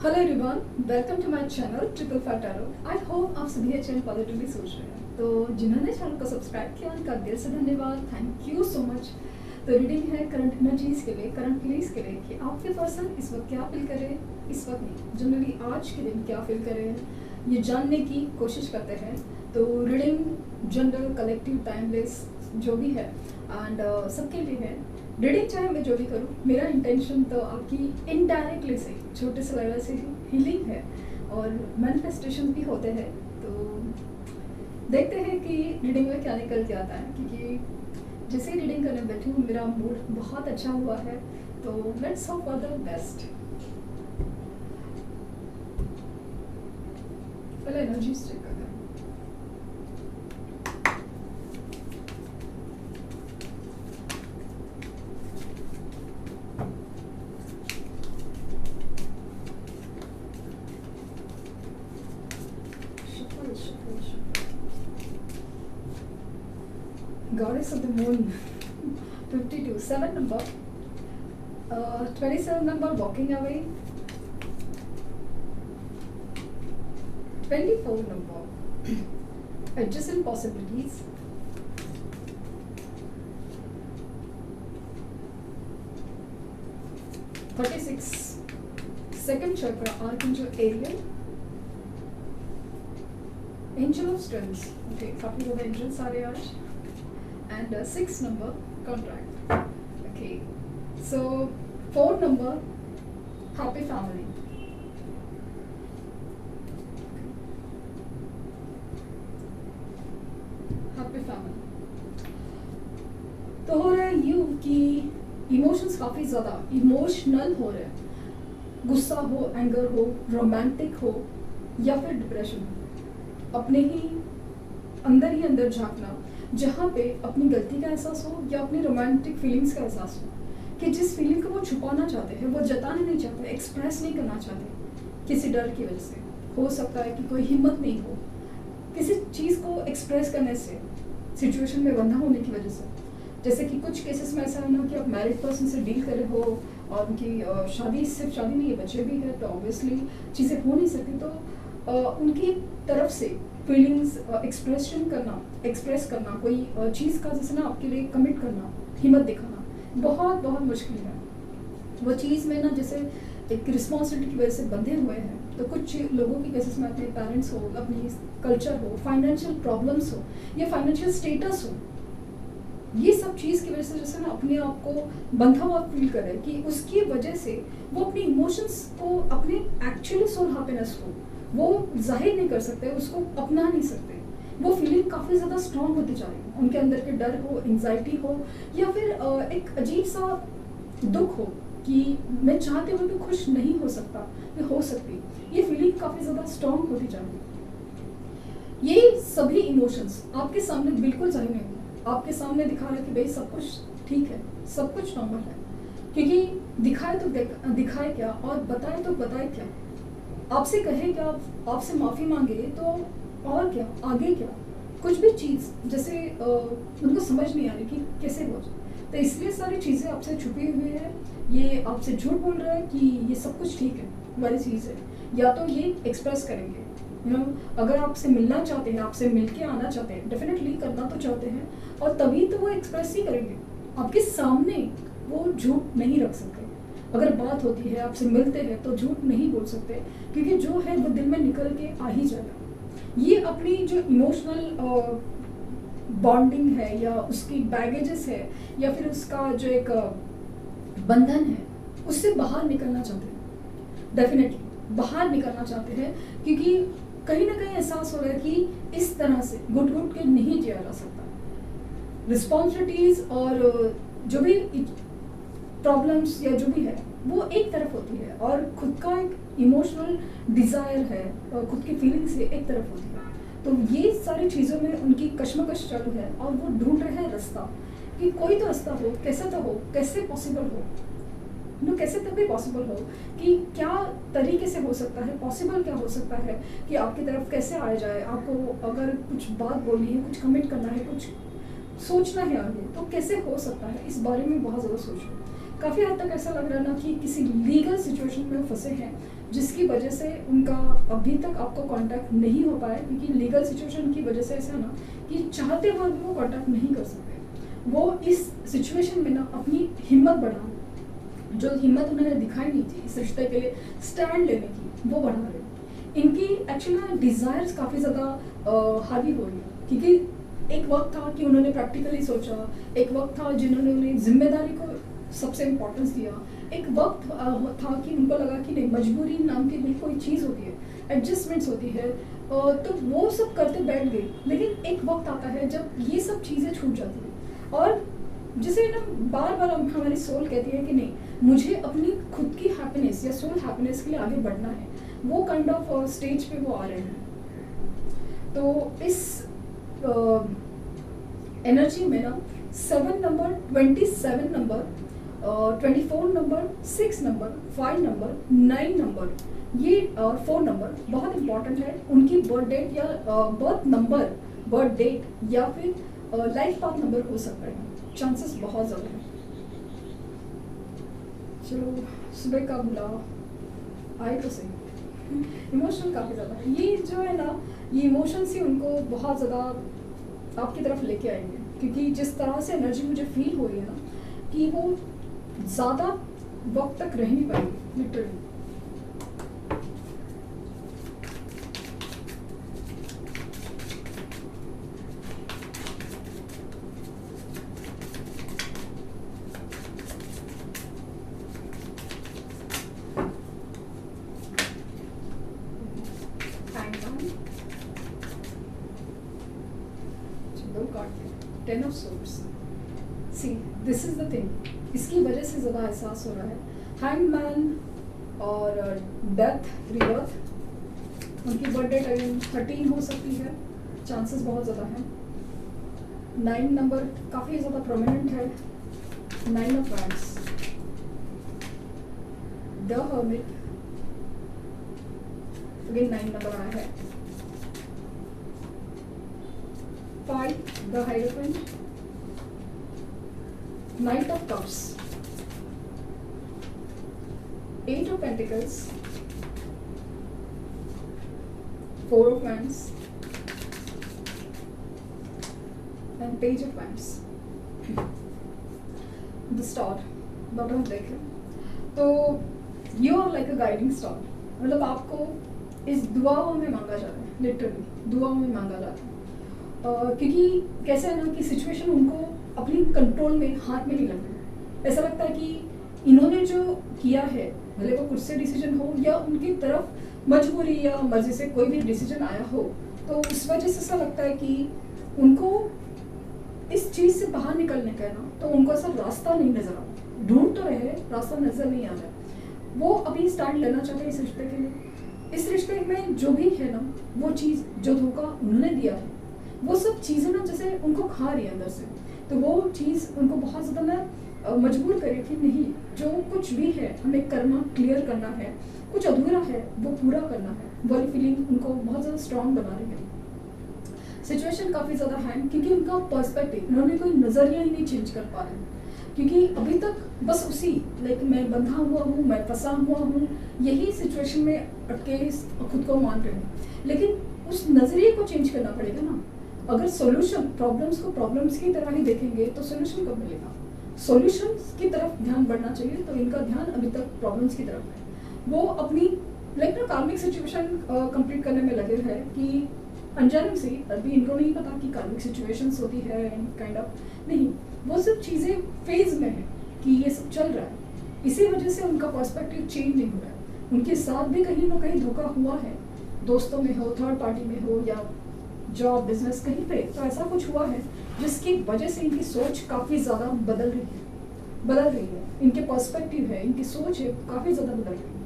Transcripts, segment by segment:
Hello everyone, welcome to my channel triple five tarot. I hope आप सभी ये channel positively सोच रहे हैं। तो जिन्होंने चैनल को सब्सक्राइब किया उनका दिल से धन्यवाद, थैंक यू सो मच। तो रीडिंग है करंट एनर्जीज के लिए, करंट फीलिंग्स के लिए कि आपके पर्सन इस वक्त क्या फील कर रहे हैं, इस वक्त नहीं जनरली आज के दिन क्या फील कर रहे हैं, ये जानने की कोशिश करते हैं। तो रीडिंग जनरल कलेक्टिव टाइमलेस जो भी है एंड सबके लिए है। रीडिंग चाहे मैं जो भी करूँ, मेरा इंटेंशन तो आपकी इनडायरेक्टली से छोटे से लेवल से हीलिंग है और मैनिफेस्टेशन भी होते हैं। तो देखते हैं कि रीडिंग में क्या निकल के आता है, क्योंकि जैसे ही रीडिंग करने बैठी हूँ मेरा मूड बहुत अच्छा हुआ है। तो let's hope for the best. पहले एनर्जी चेक करते हैं। Goddess of the Moon, 52, 7 number, 27 number, walking away, 24 number, adjacent possibilities, 36, second chakra, Archangel Ariel, Angel of Strength, okay, काफी ज़्यादा angels आ रहे हैं आज, and 6 number, contract, okay, so 4 number, happy family, happy family। तो हो रहा है यूँ कि इमोशंस काफ़ी ज़्यादा इमोशनल हो रहे हैं, गुस्सा हो, एंगर हो, रोमांटिक हो या फिर डिप्रेशन हो, अपने ही अंदर झांकना, जहाँ पे अपनी गलती का एहसास हो या अपनी रोमांटिक फीलिंग्स का एहसास हो, कि जिस फीलिंग को वो छुपाना चाहते हैं, वो जताना नहीं चाहते, एक्सप्रेस नहीं करना चाहते किसी डर की वजह से। हो सकता है कि कोई हिम्मत नहीं हो किसी चीज़ को एक्सप्रेस करने से, सिचुएशन में बंधा होने की वजह से। जैसे कि कुछ केसेस में ऐसा है ना कि आप मैरिड पर्सन से डील कर रहे हो और उनकी शादी, सिर्फ शादी नहीं है, बच्चे भी है, तो ऑब्वियसली चीज़ें हो नहीं सकती। तो उनकी तरफ से फीलिंग्स एक्सप्रेस करना कोई चीज़ का, जैसे ना आपके लिए कमिट करना, हिम्मत दिखाना बहुत बहुत मुश्किल है। वो चीज़ में ना जैसे एक रिस्पॉन्सिबिलिटी की वजह से बंधे हुए हैं। तो कुछ लोगों की केसेस में अपने पेरेंट्स हो, अपनी कल्चर हो, फाइनेंशियल प्रॉब्लम्स हो या फाइनेंशियल स्टेटस हो, ये सब चीज़ की वजह से जैसे ना अपने आप को बंधा हुआ फील करे कि उसकी वजह से वो अपने इमोशंस को, अपने एक्चुअली सोल हैप्पीनेस को वो जाहिर नहीं कर सकते, उसको अपना नहीं सकते। वो फीलिंग काफ़ी ज़्यादा स्ट्रॉन्ग होती जा रही है, उनके अंदर के डर हो, एंग्जाइटी हो या फिर एक अजीब सा दुख हो कि मैं चाहते हुए भी खुश नहीं हो सकता, ये हो सकती। ये फीलिंग काफ़ी ज़्यादा स्ट्रॉन्ग होती जा रही है। ये सभी इमोशंस आपके सामने बिल्कुल जाहिर नहीं होंगे, आपके सामने दिखा रहा है कि भाई सब कुछ ठीक है, सब कुछ नॉर्मल है, क्योंकि दिखाए तो दिखाए क्या और बताए तो बताए क्या। आपसे कहे क्या, आपसे माफ़ी मांगे तो और क्या, आगे क्या, कुछ भी चीज़ जैसे उनको समझ नहीं आ रही कि कैसे हो जाए। तो इसलिए सारी चीज़ें आपसे छुपी हुई है। ये आपसे झूठ बोल रहा है कि ये सब कुछ ठीक है, वाली चीज़ है। या तो ये एक्सप्रेस करेंगे, अगर आपसे मिलना चाहते हैं, आपसे मिल के आना चाहते हैं, डेफिनेटली करना तो चाहते हैं, और तभी तो वो एक्सप्रेस ही करेंगे। आपके सामने वो झूठ नहीं रख सकते। अगर बात होती है, आपसे मिलते हैं, तो झूठ नहीं बोल सकते, क्योंकि जो है वो दिल में निकल के आ ही जाएगा। ये अपनी जो इमोशनल बॉन्डिंग है या उसकी बैगेजेस है या फिर उसका जो एक बंधन है, उससे बाहर निकलना चाहते हैं, डेफिनेटली बाहर निकलना चाहते हैं, क्योंकि कहीं ना कहीं एहसास हो रहा है कि इस तरह से घुट घुट के नहीं जिया जा सकता। रिस्पॉन्सिबिलिटीज और जो भी प्रॉब्लम्स या जो भी है वो एक तरफ होती है, और खुद का एक इमोशनल डिज़ायर है और खुद की फीलिंग्स है एक तरफ होती है। तो ये सारी चीज़ों में उनकी कश्मकश चालू है और वो ढूंढ रहे हैं रास्ता, कि कोई तो रास्ता हो, कैसे तो हो, कैसे पॉसिबल हो, कैसे तक भी पॉसिबल हो, कि क्या तरीके से हो सकता है, पॉसिबल क्या हो सकता है कि आपकी तरफ कैसे आया जाए। आपको अगर कुछ बात बोलनी है, कुछ कमिट करना है, कुछ सोचना है आगे, तो कैसे हो सकता है, इस बारे में बहुत ज़्यादा सोचो। काफ़ी हद तक ऐसा लग रहा है ना कि किसी लीगल सिचुएशन में वो फंसे हैं, जिसकी वजह से उनका अभी तक आपको कांटेक्ट नहीं हो पाया, क्योंकि लीगल सिचुएशन की वजह से ऐसा ना कि चाहते हुए भी वो कांटेक्ट नहीं कर सकते। वो इस सिचुएशन में ना अपनी हिम्मत बढ़ा, जो हिम्मत उन्होंने दिखाई नहीं थी इस रिश्ते के लिए स्टैंड लेने की, वो बढ़ा रहे। इनकी एक्चुअली डिज़ायर्स काफ़ी ज़्यादा हावी हो रही है, क्योंकि एक वक्त था कि उन्होंने प्रैक्टिकली सोचा, एक वक्त था जिन्होंने उन्हें जिम्मेदारी को सबसे इम्पोर्टेंस दिया, एक वक्त था कि उनको लगा कि नहीं, मजबूरी नाम की भी कोई चीज़ होती है, एडजस्टमेंट्स होती है, तो वो सब करते बैठ गए। लेकिन एक वक्त आता है जब ये सब चीज़ें छूट जाती हैं, और जिसे ना बार बार हमारी सोल कहती है कि नहीं, मुझे अपनी खुद की हैप्पीनेस या सोल हैप्पीनेस के लिए आगे बढ़ना है, वो काइंड ऑफ स्टेज पे वो आ रहे हैं। तो इस एनर्जी में ना 7 number, 27 number, 24 number, 6 number, 5 number, 9 number, ये 4 नंबर बहुत इंपॉर्टेंट है। उनकी बर्थ डेट या बर्थ नंबर, बर्थ डेट या फिर लाइफ पाथ नंबर हो सकता है, चांसेस बहुत ज़्यादा हैं। चलो, सुबह का बुलावा आए तो सही। इमोशनल काफ़ी ज़्यादा है, ये जो है ना, ये इमोशंस ही उनको बहुत ज़्यादा आपकी तरफ लेके आएंगे, क्योंकि जिस तरह से एनर्जी मुझे फील हो रही है ना कि वो ज़्यादा वक्त तक रह नहीं पाएगी literally. Ten of swords, see this is the thing, इसकी वजह से ज़्यादा एहसास हो रहा है। हैंगमैन और डेथ, रिबर्थ, उनकी बर्थ डेट अगेन 13 हो सकती है, चांसेस बहुत ज़्यादा हैं। 9 नंबर काफ़ी ज़्यादा प्रोमिनेंट है। 9 of wands, the hermit, again 9 number आया है। 5 the हाइरोफेंट, Knight of Cups, 8 of Pentacles, 4 of Wands and Page of Wands. The star, bottom देखें तो you are like a guiding star, मतलब आपको इस दुआओं में मांगा जा रहा है, लिटरली दुआओं में मांगा जा रहा है। क्योंकि कैसे है ना कि सिचुएशन उनको अपनी कंट्रोल में, हाथ में नहीं लग रही। ऐसा लगता है कि इन्होंने जो किया है, भले वो खुद से डिसीजन हो या उनकी तरफ मजबूरी या मर्जी से कोई भी डिसीजन आया हो, तो उस वजह से ऐसा लगता है कि उनको इस चीज़ से बाहर निकलने का है ना, तो उनको ऐसा रास्ता नहीं नजर आ रहा। ढूंढ तो रहे, रास्ता नजर नहीं आ रहा। वो अभी स्टार्ट लेना चाहते हैं इस रिश्ते के लिए। इस रिश्ते में जो भी है ना, वो चीज़ जो धोखा उन्होंने दिया है, वो सब चीज़ें ना जैसे उनको खा रही है अंदर से, तो वो चीज़ उनको बहुत ज़्यादा ना मजबूर करे कि नहीं, जो कुछ भी है हमें करना, क्लियर करना है, कुछ अधूरा है वो पूरा करना है। वाली फीलिंग उनको बहुत ज़्यादा स्ट्रॉन्ग बना रही है। सिचुएशन काफ़ी ज़्यादा है, क्योंकि उनका पर्सपेक्टिव, उन्होंने कोई नज़रिया ही नहीं चेंज कर पा रहे, क्योंकि अभी तक बस उसी लाइक मैं बंधा हुआ हूँ, मैं फंसा हुआ हूँ, यही सिचुएशन में अटके खुद को मान रहे हैं। लेकिन उस नज़रिए को चेंज करना पड़ेगा ना। अगर सॉल्यूशन, प्रॉब्लम्स को प्रॉब्लम्स की तरह ही देखेंगे तो सॉल्यूशन कब मिलेगा? सॉल्यूशंस की तरफ ध्यान बढ़ना चाहिए, तो इनका ध्यान अभी तक प्रॉब्लम्स की तरफ है। वो अपनी लाइक ना कार्मिक सिचुएशन कंप्लीट करने में लगे हैं कि अनजाने से, अभी इनको नहीं पता कि कार्मिक सिचुएशंस होती है काइंड ऑफ, नहीं, वो सब चीज़ें फेज में है कि ये सब चल रहा है। इसी वजह से उनका पर्सपेक्टिव चेंज नहीं हो रहा है। उनके साथ भी कहीं ना कहीं धोखा हुआ है, दोस्तों में हो, थर्ड पार्टी में हो, या जॉब, बिजनेस, कहीं पे तो ऐसा कुछ हुआ है जिसकी वजह से इनकी सोच काफ़ी ज़्यादा बदल रही है। इनके पर्सपेक्टिव है, इनकी सोच है, काफ़ी ज़्यादा बदल रही है।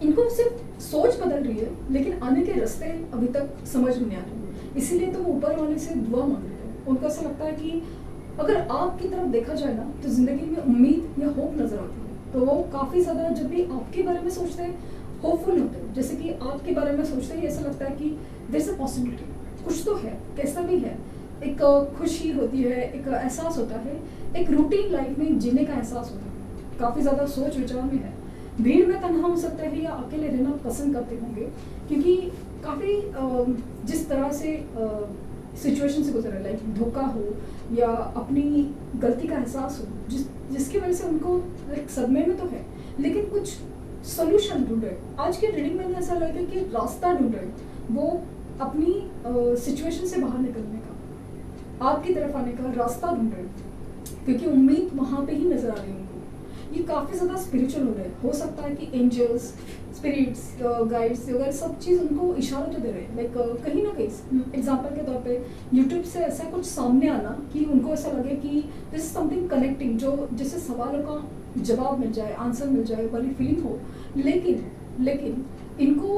इनको सिर्फ सोच बदल रही है, लेकिन आने के रास्ते अभी तक समझ में नहीं आ रहे। इसीलिए तो वो ऊपर वाले से दुआ मांग रहे हैं। उनको ऐसा लगता है कि अगर आपकी तरफ देखा जाए ना, तो ज़िंदगी में उम्मीद या होप नज़र आती है। तो वो काफ़ी ज़्यादा जब भी आपके बारे में सोचते हैं, होपफुल होते हैं। जैसे कि आपके बारे में सोचते ही ऐसा लगता है कि देयर इज अ पॉसिबिलिटी, कुछ तो है, कैसा भी है। एक खुशी होती है, एक एहसास होता है, एक रूटीन लाइफ में जीने का एहसास होता है। काफ़ी ज़्यादा सोच विचार में है, भीड़ में तन्हा हो सकता है या अकेले रहना पसंद करते होंगे, क्योंकि काफ़ी जिस तरह से सिचुएशन से गुजरे, लाइक धोखा हो या अपनी गलती का एहसास हो, जिसकी वजह से उनको लाइक सदमे में तो है, लेकिन कुछ सोल्यूशन ढूंढ रहे। आज की रीडिंग में ऐसा लगा कि रास्ता ढूंढ रहे, वो अपनी सिचुएशन से बाहर निकलने का, आपकी तरफ आने का रास्ता ढूंढ रहे, क्योंकि उम्मीद वहाँ पे ही नजर आ रही है उनको। ये काफ़ी ज़्यादा स्पिरिचुअल हो रहा है, हो सकता है कि एंजल्स, स्पिरिट्स, गाइड्स वगैरह सब चीज़ उनको इशारा तो दे रहे हैं, लाइक कहीं ना कहीं एग्जांपल के तौर पे यूट्यूब से ऐसा कुछ सामने आना कि उनको ऐसा लगे कि दिस इज समथिंग कनेक्टिंग, जो जिससे सवालों का जवाब मिल जाए, आंसर मिल जाए वाली फीलिंग हो। लेकिन इनको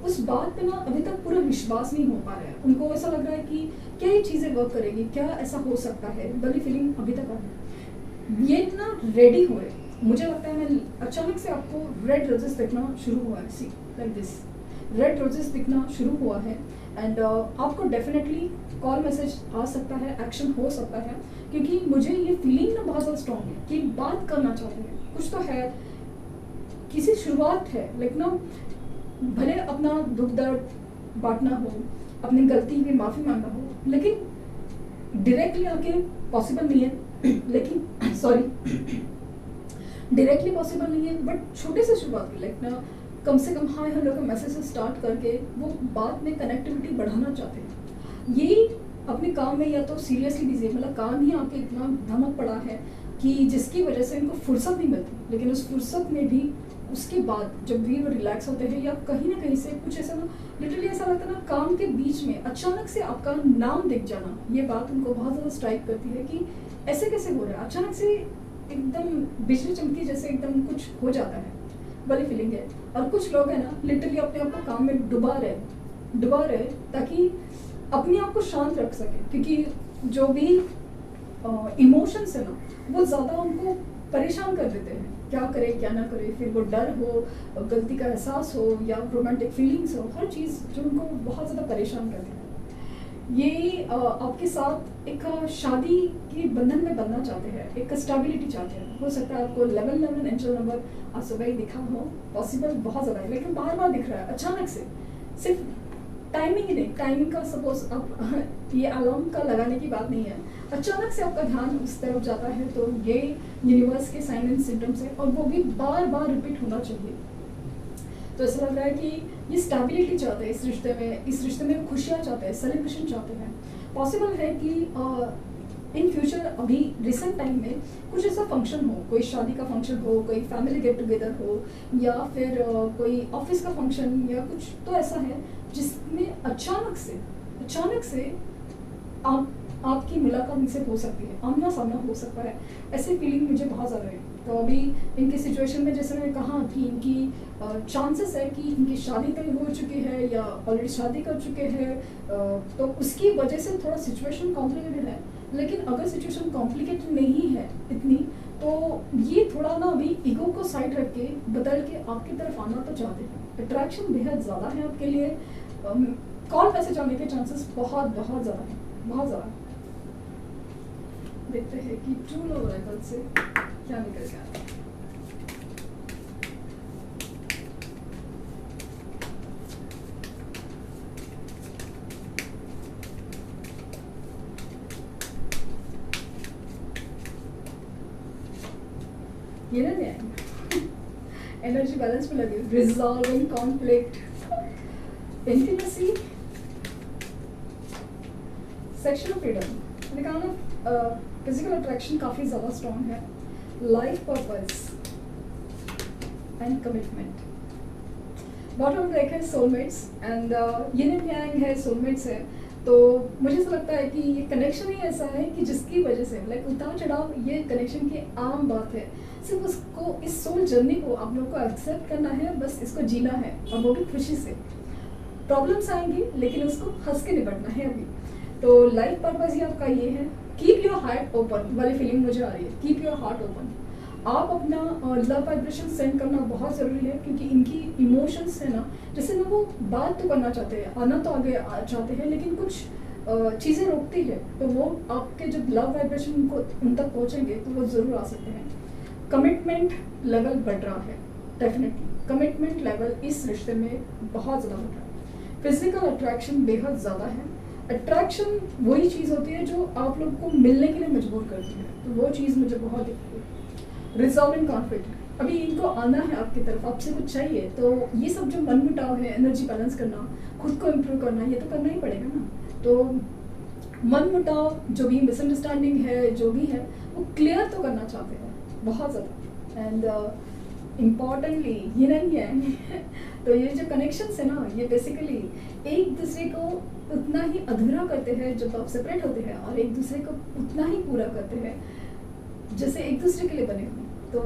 उस बात पे ना अभी तक पूरा विश्वास नहीं हो पा रहा है। उनको ऐसा लग रहा है कि क्या ये चीज़ें वर्क करेगी, क्या ऐसा हो सकता है वाली फीलिंग अभी तक आ रही है। ये ना रेडी हो रहे, मुझे लगता है मैं अचानक से आपको रेड रोजेस दिखना शुरू हुआ है, सी लाइक दिस रेड रोजेस दिखना शुरू हुआ है। एंड आपको डेफिनेटली कॉल मैसेज आ सकता है, एक्शन हो सकता है, क्योंकि मुझे ये फीलिंग ना बहुत ज़्यादा स्ट्रॉन्ग है कि बात करना चाहते हैं, कुछ तो है, किसी शुरुआत है, लाइक ना भले अपना दुख दर्द बांटना हो, अपनी गलती की माफ़ी मांगना हो, लेकिन डायरेक्टली आके पॉसिबल नहीं है लेकिन सॉरी डायरेक्टली पॉसिबल नहीं है, बट छोटे से शुरुआत की, लाइक ना कम से कम हाय हेलो का मैसेज से स्टार्ट करके वो बात में कनेक्टिविटी बढ़ाना चाहते हैं। यही अपने काम में या तो सीरियसली बिजी, मतलब काम ही आके इतना धमक पड़ा है कि जिसकी वजह से इनको फुर्सत नहीं मिलती, लेकिन उस फुर्सत में भी उसके बाद जब भी वो रिलैक्स होते हैं या कहीं ना कहीं से कुछ ऐसा ना लिटरली ऐसा लगता है ना, काम के बीच में अचानक से आपका नाम दिख जाना, ये बात उनको बहुत ज़्यादा स्ट्राइक करती है कि ऐसे कैसे हो रहा है, अचानक से एकदम बिजली चमकी जैसे एकदम कुछ हो जाता है वाली फीलिंग है। और कुछ लोग हैं ना लिटरली अपने आप को काम में डुबा रहे ताकि अपने आप को शांत रख सके, क्योंकि जो भी इमोशंस है ना वो ज़्यादा उनको परेशान कर देते हैं, क्या करे क्या ना करे, फिर वो डर हो, गलती का एहसास हो या रोमांटिक फीलिंग्स हो, हर चीज़ जो उनको बहुत ज़्यादा परेशान करती है। ये आपके साथ एक शादी के बंधन में बनना चाहते हैं, एक स्टेबिलिटी चाहते हैं। हो सकता है आपको लेवल 11 एंजल नंबर आज सुबह ही दिखा हो, पॉसिबल बहुत ज़्यादा है, लेकिन बार बार दिख रहा है अचानक से, सिर्फ टाइमिंग ही नहीं, टाइमिंग का सपोज अब ये अलार्म का लगाने की बात नहीं है, अचानक से आपका ध्यान उस तरफ जाता है, तो ये यूनिवर्स के साइन एंड सिम्टम्स है, और वो भी बार बार रिपीट होना चाहिए। तो ऐसा लग रहा है कि ये स्टेबिलिटी चाहते हैं इस रिश्ते में खुशियाँ चाहते हैं, सेलिब्रेशन चाहते हैं। पॉसिबल है कि इन फ्यूचर अभी रिसेंट टाइम में कुछ ऐसा फंक्शन हो, कोई शादी का फंक्शन हो, कोई फैमिली गेट टुगेदर हो, या फिर कोई ऑफिस का फंक्शन या कुछ तो ऐसा है जिसमें अचानक से आपकी मुलाकात इनसे हो सकती है, आमना सामना हो सकता है, ऐसी फीलिंग मुझे बहुत ज़्यादा है। तो अभी इनकी सिचुएशन में जैसे मैंने कहा कि इनकी चांसेस है कि इनकी शादी तय हो चुकी है या ऑलरेडी शादी कर चुके हैं, तो उसकी वजह से थोड़ा सिचुएशन कॉम्प्लिकेटेड है। लेकिन अगर सिचुएशन कॉम्प्लिकेटेड नहीं है इतनी, तो ये थोड़ा ना अभी ईगो को साइड रख के बदल के आपकी तरफ आना तो चाहते हैं। अट्रैक्शन बेहद ज़्यादा है आपके लिए, कॉल मैसेज आने के चांसेस बहुत ज़्यादा हैं, बहुत ज़्यादा। देखते हैं कि ट्रू लव ओरेकल से क्या निकल के आता है। ये ना एनर्जी बैलेंस में लगे, resolving conflict, intimacy, sexual freedom, मैंने कहा ना फिजिकल अट्रैक्शन काफ़ी ज़्यादा स्ट्रॉन्ग है, life purpose and commitment. Bottom break है soulmates, and yin and yang है, सोलमेट्स है। तो मुझे ऐसा लगता है कि ये कनेक्शन ही ऐसा है कि जिसकी वजह से लाइक उतार चढ़ाव ये कनेक्शन की आम बात है, सिर्फ उसको इस सोल जर्नी को आप लोग को एक्सेप्ट करना है, बस इसको जीना है, और वो भी खुशी से। प्रॉब्लम्स आएंगी लेकिन उसको हंस के निपटना है अभी। तो लाइफ पर्पस ही आपका ये है, कीप योर हार्ट ओपन वाली फीलिंग मुझे आ रही है, कीप योर हार्ट ओपन। आप अपना लव वाइब्रेशन सेंड करना बहुत ज़रूरी है, क्योंकि इनकी इमोशंस है ना, जैसे ना वो बात तो करना चाहते हैं, आना तो आगे चाहते हैं, लेकिन कुछ चीज़ें रोकती है, तो वो आपके जब लव वाइब्रेशन को उन तक पहुँचेंगे तो वो ज़रूर आ सकते हैं। कमिटमेंट लेवल बढ़ रहा है, डेफिनेटली कमिटमेंट लेवल इस रिश्ते में बहुत ज़्यादा बढ़ रहा है। फिजिकल अट्रैक्शन बेहद ज़्यादा है। अट्रैक्शन वही चीज़ होती है जो आप लोग को मिलने के लिए मजबूर करती है, तो वो चीज़ मुझे बहुत दिखती है। रिजॉल्विंग कॉन्फ्लिक्ट, अभी इनको आना है आपकी तरफ, आपसे कुछ चाहिए, तो ये सब जो मन मुटाव है, एनर्जी बैलेंस करना, खुद को इम्प्रूव करना, ये तो करना ही पड़ेगा ना। तो मन मुटाव जो भी मिसअंडरस्टैंडिंग है, जो भी है, वो क्लियर तो करना चाहते हैं बहुत ज़्यादा। एंड इम्पॉर्टेंटली ये नहीं है तो ये जो कनेक्शंस है ना, ये बेसिकली एक दूसरे को उतना ही अधूरा करते हैं जब आप सेपरेट होते हैं, और एक दूसरे को उतना ही पूरा करते हैं जैसे एक दूसरे के लिए बने हुए। तो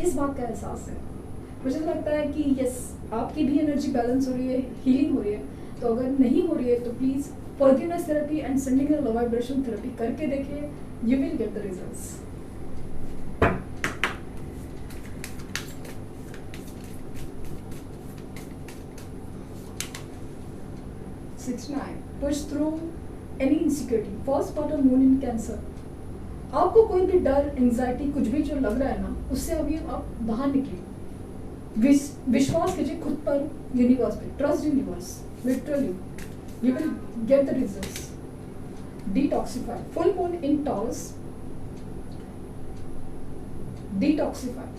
इस बात का एहसास है। मुझे लगता है कि यस, आपकी भी एनर्जी बैलेंस हो रही है, हीलिंग हो रही है। तो अगर नहीं हो रही है तो please forgiveness therapy and sending love vibration therapy करके देखिए, you will get the results. Push through any insecurity, first part of moon in cancer. आपको कोई भी डर, एंजाइटी, कुछ भी जो लग रहा है ना, उससे अभी आप बाहर निकलिए। विश्वास कीजिए खुद पर, यूनिवर्स पे, trust universe, literally you will get the results. Detoxify, full moon in taurus, detoxify,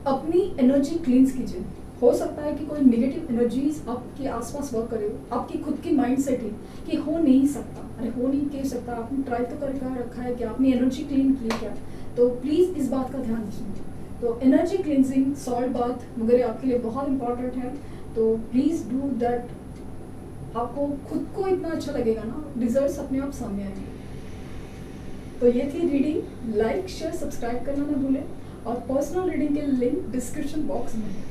अपनी एनर्जी क्लींस कीजिए। हो सकता है कि कोई नेगेटिव एनर्जीज आपके आसपास वर्क करे, आपकी खुद की माइंड सेट है कि हो नहीं सकता, अरे हो नहीं कह सकता, आपने ट्राई तो करके रखा है क्या, अपनी एनर्जी क्लीन की क्या, तो प्लीज़ इस बात का ध्यान रखिए। तो एनर्जी क्लिनजिंग, सॉल्ट बाथ वगैरह आपके लिए बहुत इंपॉर्टेंट है, तो प्लीज़ डू दैट। आपको खुद को इतना अच्छा लगेगा ना, रिजल्ट्स अपने आप सामने आएंगे। तो ये थी रीडिंग। लाइक, शेयर, सब्सक्राइब करना ना भूलें, और पर्सनल रीडिंग के लिंक डिस्क्रिप्शन बॉक्स में है।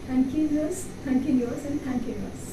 Thank you, viewers, and thank you, viewers.